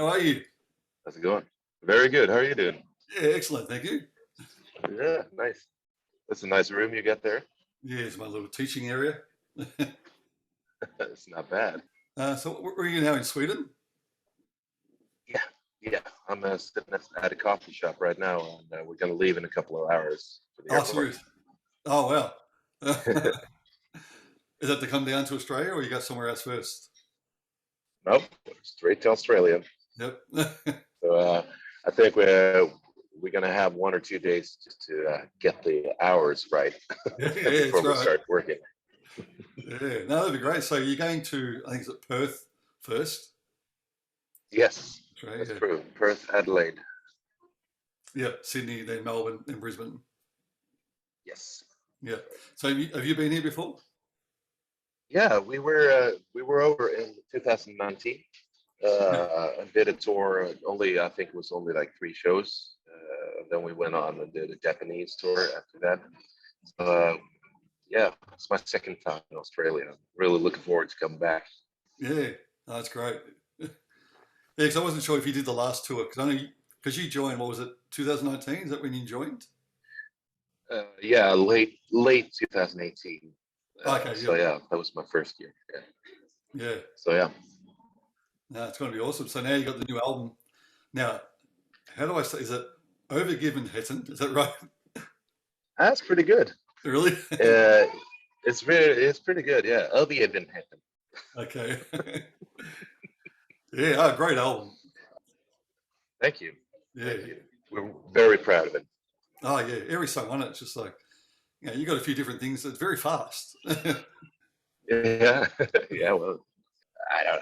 How are you? How's it going? Very good. How are you doing? Yeah, excellent, thank you. Yeah, nice. That's a nice room you got there. Yeah, it's my little teaching area. It's not bad. So, where are you now in Sweden? Yeah, yeah. I'm sitting at a coffee shop right now, and we're gonna leave in a couple of hours for the Oh, airport. serious? Oh, wow. Is that to come down to Australia, or you got somewhere else first? Nope, straight to Australia. Yep. So I think we're gonna have 1 or 2 days just to get the hours right Yeah, before it's we right. start working. Yeah, no, that'd be great. So you're going to, I think it's Perth first, Yes, that's Australia. true. Perth, Adelaide. Yeah, Sydney, then Melbourne, and Brisbane. Yes. Yeah. So have you been here before? Yeah, we were over in 2019. I did a tour. Only I think it was only like 3 shows. Then we went on and did a Japanese tour after that. Yeah, it's my second time in Australia. I'm really looking forward to coming back. Yeah, oh, that's great. Yeah, because I wasn't sure if you did the last tour, because I know because you joined, what was it, 2019? Is that when you joined? Yeah, late 2018. Okay, So yep. yeah, that was my first year. Yeah. Yeah. So yeah, No, it's going to be awesome. So now you got the new album. Now, how do I say? Is it Overgiven Hetten? Is that right? that's pretty good. Really? Uh, it's pretty good. Yeah, I'll be even happen. Okay. Yeah. Oh, great album. Thank you, thank Yeah. you. We're very proud of it. Oh, yeah. Every song on it, it's just like, you got a few different things. It's very fast. Yeah, yeah. Well,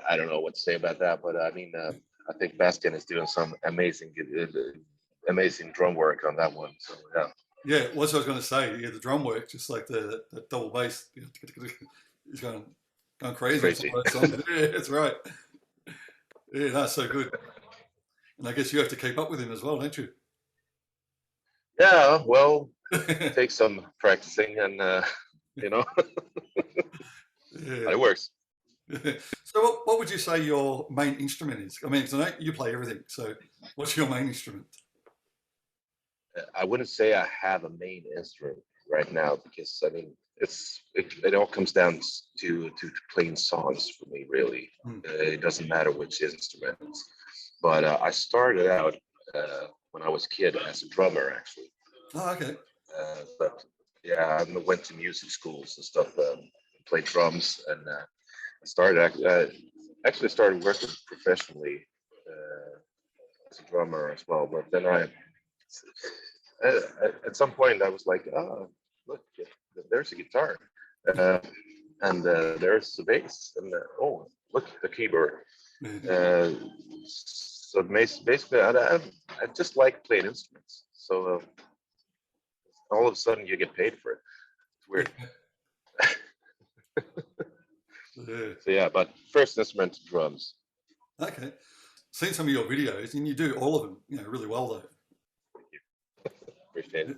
I don't know what to say about that, but I mean, I think Bastian is doing some amazing drum work on that one. So yeah, Yeah. What I was going to say. Yeah, the drum work, just like the double bass, he's going it's crazy on some crazy. of those songs. Yeah, that's right. Yeah, that's so good. And I guess you have to keep up with him as well, don't you? Yeah, well, it takes some practicing, and you know, Yeah. but it works. So, what would you say your main instrument is? I mean, 'cause I know you play everything. So, what's your main instrument? I wouldn't say I have a main instrument right now because I mean, it all comes down to playing songs for me. Really, Hmm. it doesn't matter which instrument. But I started out when I was a kid as a drummer, actually. Oh, okay. But yeah, I went to music schools and stuff, played drums, and actually started working professionally as a drummer as well. But then at some point, I was like, oh, look, there's a guitar, uh, and there's the bass, and oh, look, the keyboard. Uh, so basically, I just like playing instruments. So all of a sudden, you get paid for it. It's weird. Yeah. So yeah, but first instrument, drums. Okay. Seen some of your videos, and you do all of them, really well though. Appreciate it.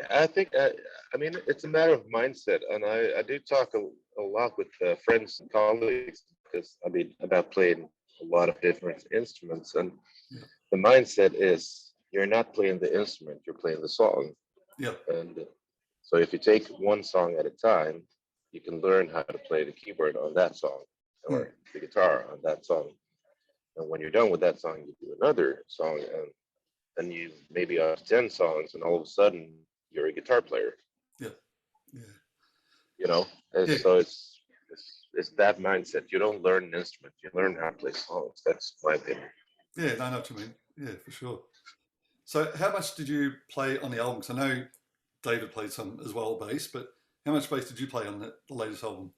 Yeah, I think I mean it's a matter of mindset, and I do talk a lot with friends and colleagues because I mean about playing a lot of different instruments, and Yeah. the mindset is you're not playing the instrument, you're playing the song, Yeah. and so if you take one song at a time, you can learn how to play the keyboard on that song Hmm. or the guitar on that song, and when you're done with that song, you do another song, and then you maybe have 10 songs, and all of a sudden you're a guitar player. Yeah. Yeah. You know, and Yeah. so it's that mindset. You don't learn an instrument, you learn how to play songs. That's my opinion. Yeah. I know what you mean. Yeah, for sure. So, how much did you play on the album? 'Cause I know David played some as well, bass, but how much bass did you play on the latest album?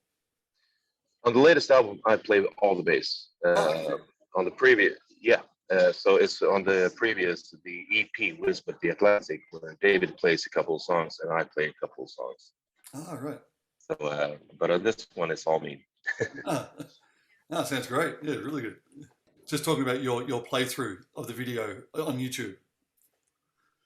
On the latest album, I play all the bass. Oh, okay. On the previous, yeah. So it's on the previous, the EP Wisdom the Atlantic, where David plays a couple of songs and I play a couple of songs. Oh, right. So, but on this one, it's all me. Ah, that sounds great. Yeah, really good. Just talking about your playthrough of the video on YouTube.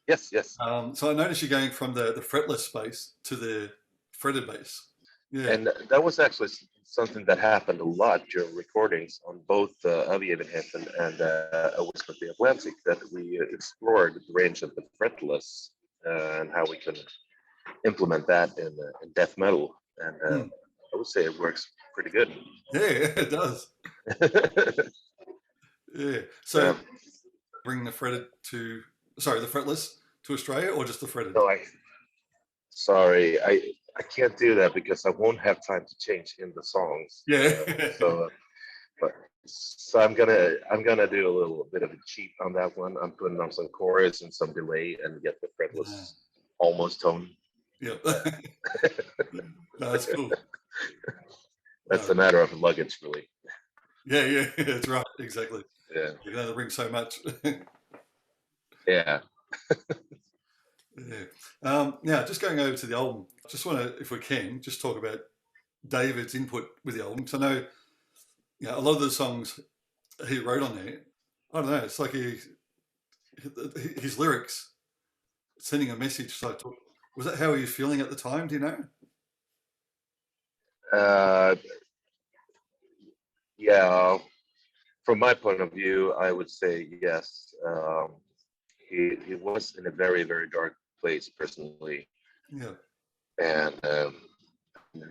Yes, yes. So I noticed you're going from the fretless bass to the fretted bass. Yeah. And that was actually something that happened a lot during recordings on both Avievenheten and West of the Atlantic, that we explored the range of the fretless and how we can implement that in death metal. And I would say it works pretty good. Yeah, it does. Yeah. So Yeah. bring the fretless to Australia, or just the fretted? No, sorry, I can't do that because I won't have time to change in the songs. Yeah. So I'm gonna do a little bit of a cheat on that one. I'm putting on some chorus and some delay and get the fretless almost tone. Yeah. No, that's cool. That's a matter of luggage, really. Yeah, that's right, exactly. Yeah. You can only bring so much. Yeah. Yeah. Now, just going over to the album, just want to, if we can, just talk about David's input with the album. Because I know, a lot of the songs he wrote on there, I don't know, it's like his lyrics sending a message. So was that how he was feeling at the time? Do you know? Yeah. From my point of view, I would say yes. He was in a very, very dark place personally. Yeah. And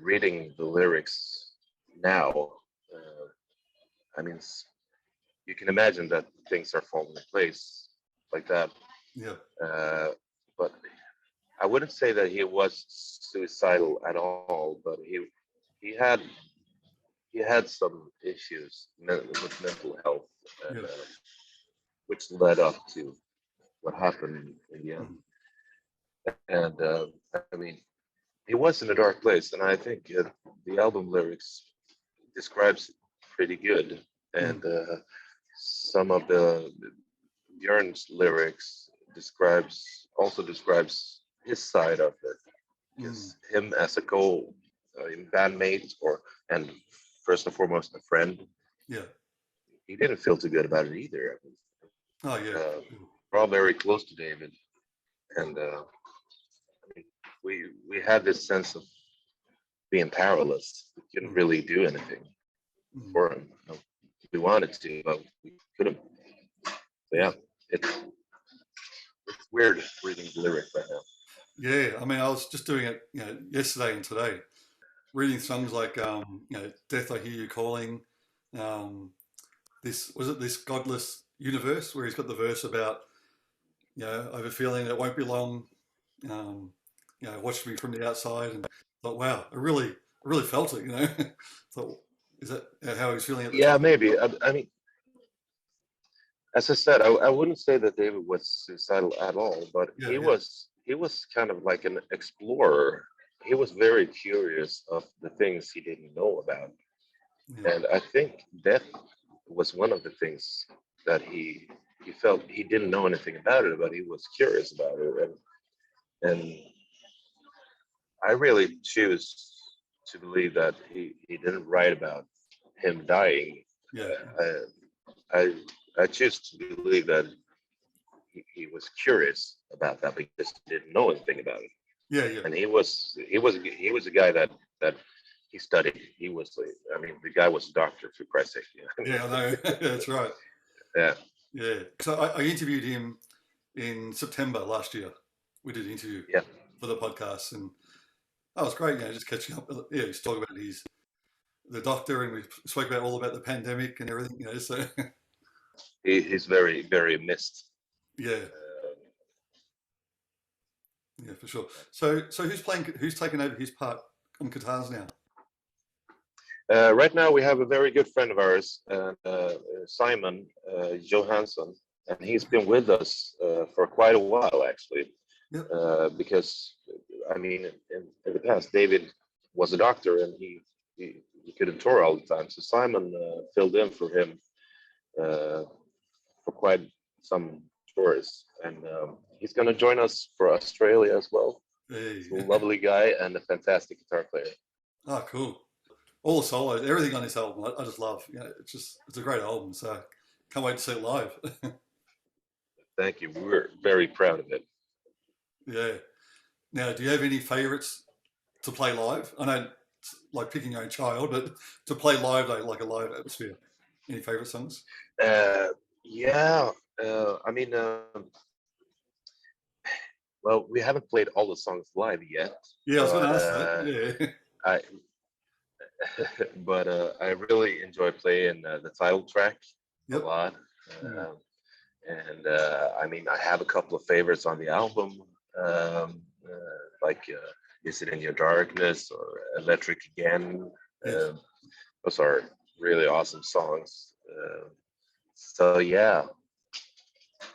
reading the lyrics now, I mean, you can imagine that things are falling in place like that. Yeah. But I wouldn't say that he was suicidal at all, but he had some issues with mental health, and, which led up to what happened in the end. And I mean, he was in a dark place, and I think the album lyrics describes it pretty good. And some of the Björn's lyrics also describes his side of it, because him as a bandmate and first and foremost a friend. Yeah. He didn't feel too good about it either. Oh yeah. We're all very close to David, and we had this sense of being powerless. We couldn't really do anything for him. We wanted to, but we couldn't. So yeah, it's weird reading the lyrics right now. Yeah, I mean, I was just doing it, yesterday and today, reading songs like, "Death, I Hear You Calling." This godless universe, where he's got the verse about, I have a feeling it won't be long. Watch me from the outside, and thought, wow, I really felt it. Thought, is that how he's feeling at the Yeah, time? maybe. I mean, as I said, I wouldn't say that David was suicidal at all, but he was kind of like an explorer. He was very curious of the things he didn't know about. And I think death was one of the things that he felt he didn't know anything about it, but he was curious about it. And I really choose to believe that he didn't write about him dying. I choose to believe that he was curious about that because he didn't know anything about it. Yeah. And he was a guy that he studied. The guy was a doctor, for Christ's sake. Yeah, I know. That's right. Yeah. Yeah. So I interviewed him in September last year. We did an interview for the podcast, and that was great. Just catching up. Yeah, he's talking about the doctor, and we spoke about all about the pandemic and everything. So he's very, very missed. Yeah. Yeah, for sure. So who's taken over his part on guitars now? Right now we have a very good friend of ours, Simon Johansson, and he's been with us for quite a while, actually. Yep. Because I mean, in the past, David was a doctor and he couldn't tour all the time, so Simon filled in for him for quite some tours, and he's going to join us for Australia as well. Hey. He's a lovely guy and a fantastic guitar player. Oh, cool. All the solos, everything on this album, I just love. It's a great album, so can't wait to see it live. Thank you. We're very proud of it. Yeah. Now, do you have any favourites to play live? I know like picking your own child, but to play live, like a live atmosphere. Any favorite songs? Yeah, I mean, well, we haven't played all the songs live yet, Yeah, I was going but to ask that. Yeah. I but I really enjoy playing the title track a Yep. lot. Mm. And I mean, I have a couple of favorites on the album, like "Is It in Your Darkness" or "Electric Again." Yes. Those are really awesome songs. So yeah,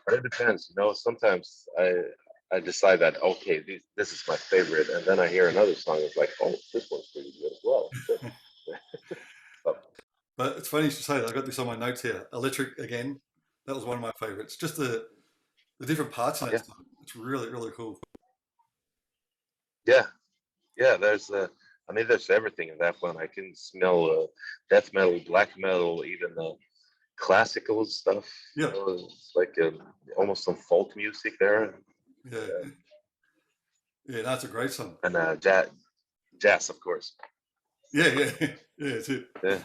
but it depends. You know, sometimes I decide that okay, this is my favorite, and then I hear another song. It's like, oh, this one's pretty good as well. So, But it's funny you should say that. I got this on my notes here. Electric Again. That was one of my favorites. Just the different parts in that yeah, song. It's really, really cool. yeah, yeah. I mean, there's everything in that one. I can smell death metal, black metal, even classical stuff. You Yeah. know, it's like almost some folk music there, Yeah. Yeah, that's a great song. and jazz, of course. Yeah, yeah. Yeah, it's it. Yeah.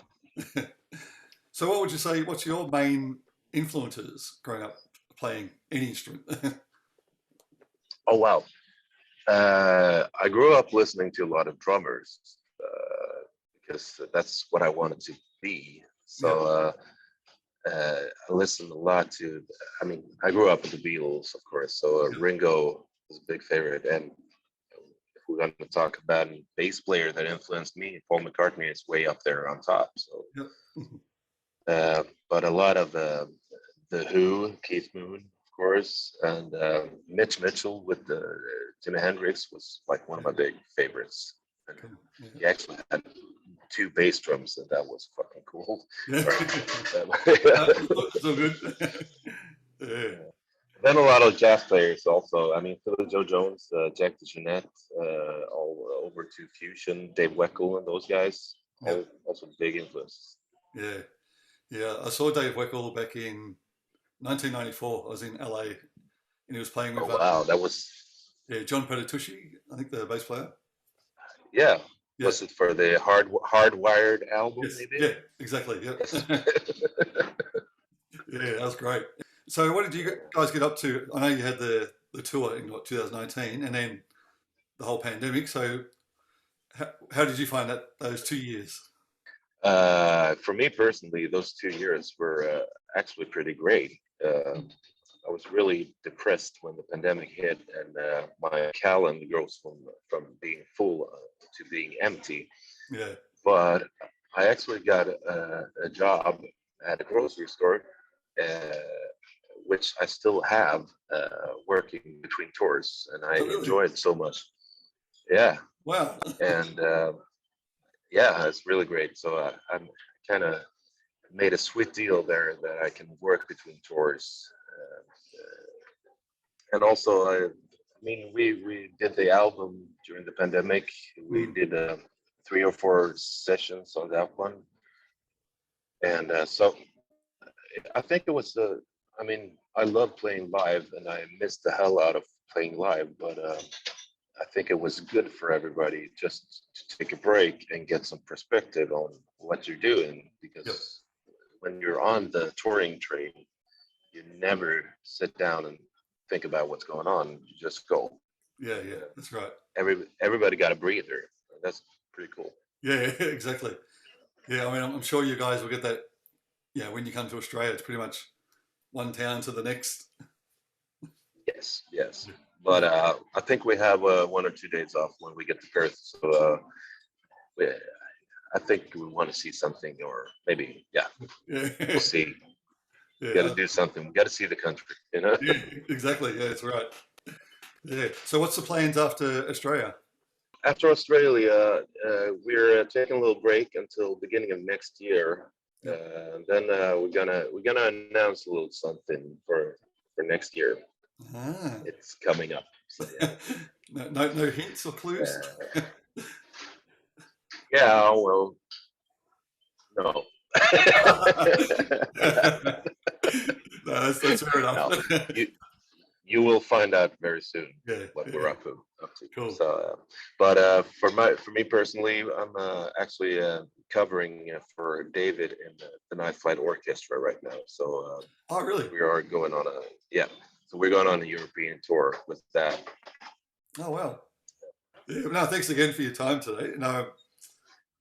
So what would you say, what's your main influences growing up playing any instrument? Oh wow. I grew up listening to a lot of drummers because that's what I wanted to be. Yeah. So I listened a lot to. I mean, I grew up with the Beatles, of course. So Yeah. Ringo was a big favorite, and if we're going to talk about a bass player that influenced me, Paul McCartney is way up there on top. So, Yeah. but a lot of the Who, Keith Moon, of course, and Mitch Mitchell with the Jimi Hendrix was like one of my big favorites. And Cool. Yeah. he actually had two bass drums, and that was fucking cool. Yeah. It's all good. Yeah. Then a lot of jazz players also. I mean, Philly Joe Jones, Jack DeJohnette, all over to Fusion, Dave Weckl, and those guys, Yeah. all also big influences. Yeah. Yeah. I saw Dave Weckl back in 1994. I was in LA and he was playing Oh with wow, that was yeah, John Petitucci, I think the bass player. yeah. Yeah. Was it for the Hardwired album, Yes. maybe? Yeah. Exactly. Yeah. Yeah. That was great. So, what did you guys get up to? I know you had the tour in what 2019, and then the whole pandemic. So, how did you find that those 2 years? For me personally, those 2 years were actually pretty great. I was really depressed when the pandemic hit, and my calendar goes from being full to being empty. Yeah. But I actually got a job at a grocery store, uh, which I still have, working between tours, and I Oh, really? enjoy it so much. Yeah, Wow. and yeah, it's really great. So I'm kind of made a sweet deal there that I can work between tours, and also I mean we did the album during the pandemic. We Mm. did 3 or 4 sessions on that one, and so I think it was the. I mean, I love playing live, and I missed the hell out of playing live. But I think it was good for everybody just to take a break and get some perspective on what you're doing. Yep. Because when you're on the touring train, you never sit down and think about what's going on. You just go. Yeah. Yeah. That's right. Everybody got a breather. That's pretty cool. Yeah. Exactly. Yeah. I mean, I'm sure you guys will get that. Yeah. When you come to Australia, it's pretty much one town to the next. Yes, yes. Yeah. But I think we have 1 or 2 days off when we get to Perth. So we, I think we want to see something, or maybe, yeah, Yeah. we'll see. We got Yeah. to do something. We got to see the country, you know? Yeah. Exactly. Yeah. That's right. Yeah. So, what's the plans after Australia? After Australia, we're taking a little break until beginning of next year. Yeah. Then we're gonna announce a little something for next year. Ah. It's coming up. So yeah. No hints or clues. Uh, yeah, well, no. No, that's fair enough. No, you, you will find out very soon Yeah, what yeah. we're up to. Cool. So, but for me personally, I'm actually covering for David in the Night Flight Orchestra right now. So Oh, really? we are going on a So we're going on a European tour with that. Oh, wow. Yeah, no, thanks again for your time today. No,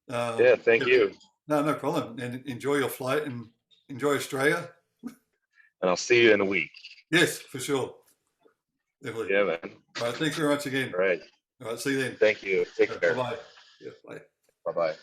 Yeah, thank you, no problem. And enjoy your flight and enjoy Australia. and I'll see you in a week. Yes, for sure. Definitely. Yeah, man. All right. Thanks very much again. All right. All right. See you then. Thank you. Take care. Bye-bye. Yeah, bye. Bye bye.